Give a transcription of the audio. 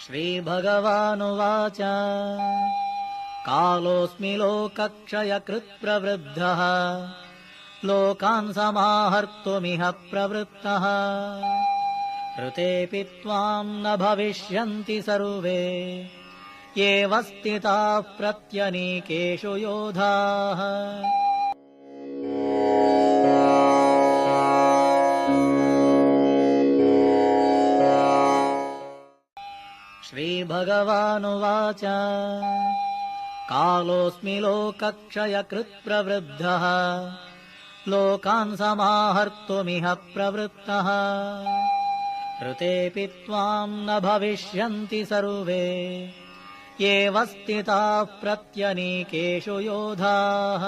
श्रीभगवानुवाच कालोऽस्मि लोकक्षयकृत् प्रवृद्धः लोकान् समाहर्तुमिह प्रवृत्तः ऋतेऽपि त्वां न भविष्यन्ति सर्वे एव स्थिताः प्रत्यनीकेषु योधाः। श्रीभगवानुवाच कालोऽस्मि लोकक्षयकृत् प्रवृद्धः लोकान् समाहर्तुमिह प्रवृत्तः ऋतेऽपि त्वां न भविष्यन्ति सर्वे एव स्थिताः प्रत्यनीकेषु योधाः।